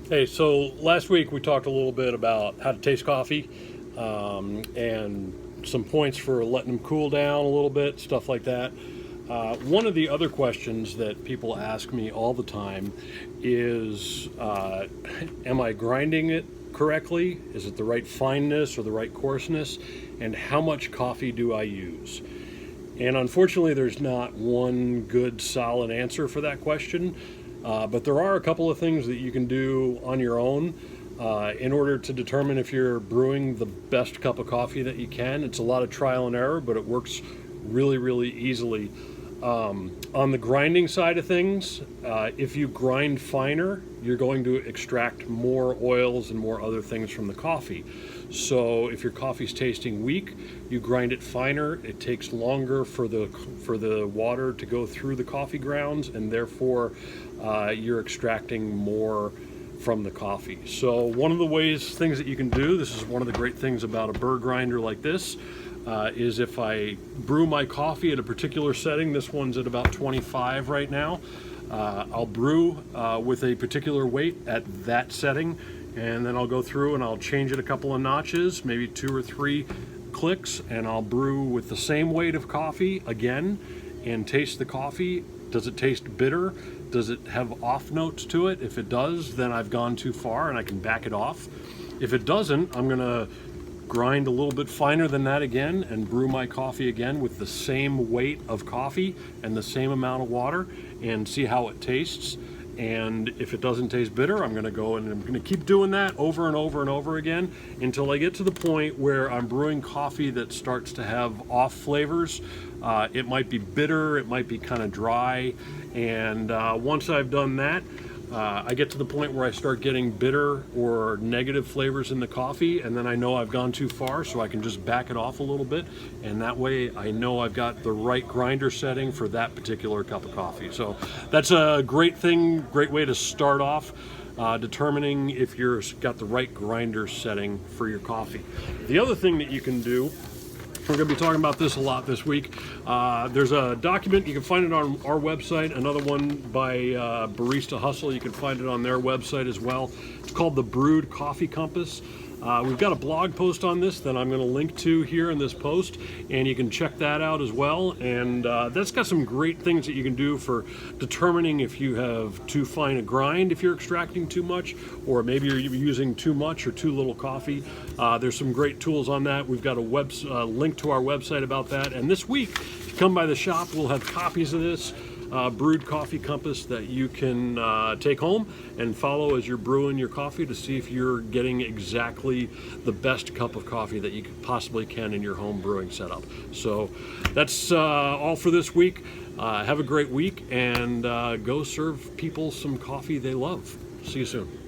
Hey, so last week we talked a little bit about how to taste coffee and some points for letting them cool down a little bit, stuff like that. One of the other questions that people ask me all the time is am I grinding it correctly? Is it the right fineness or the right coarseness? And how much coffee do I use? And unfortunately, there's not one good solid answer for that question. But there are a couple of things that you can do on your own in order to determine if you're brewing the best cup of coffee that you can. It's a lot of trial and error, but it works really, really easily. On the grinding side of things, if you grind finer, you're going to extract more oils and more other things from the coffee. So if your coffee's tasting weak, you grind it finer. It takes longer for the water to go through the coffee grounds, and therefore you're extracting more from the coffee. So one of the things that you can do, this is one of the great things about a burr grinder like this, is if I brew my coffee at a particular setting, this one's at about 25 right now, I'll brew with a particular weight at that setting, and then I'll go through and I'll change it a couple of notches, maybe 2 or 3 clicks, and I'll brew with the same weight of coffee again and taste the coffee. Does it taste bitter? Does it have off notes to it? If it does, then I've gone too far and I can back it off. If it doesn't, I'm gonna grind a little bit finer than that again and brew my coffee again with the same weight of coffee and the same amount of water and see how it tastes. And if it doesn't taste bitter, I'm gonna go and I'm gonna keep doing that over and over and over again until I get to the point where I'm brewing coffee that starts to have off flavors. It might be bitter, it might be kind of dry, and once I've done that, I get to the point where I start getting bitter or negative flavors in the coffee, and then I know I've gone too far, so I can just back it off a little bit, and that way I know I've got the right grinder setting for that particular cup of coffee. So that's a great thing, great way to start off determining if you've got the right grinder setting for your coffee. The other thing that you can do, we're going to be talking about this a lot this week. There's a document, you can find it on our website, another one by Barista Hustle, you can find it on their website as well. It's called the Brewed Coffee Compass. We've got a blog post on this that I'm going to link to here in this post, and you can check that out as well. And that's got some great things that you can do for determining if you have too fine a grind, if you're extracting too much, or maybe you're using too much or too little coffee. There's some great tools on that. We've got a link to our website about that. And this week, if you come by the shop, we'll have copies of this brewed coffee compass that you can take home and follow as you're brewing your coffee to see if you're getting exactly the best cup of coffee that you possibly can in your home brewing setup. So that's all for this week. Have a great week, and go serve people some coffee they love. See you soon.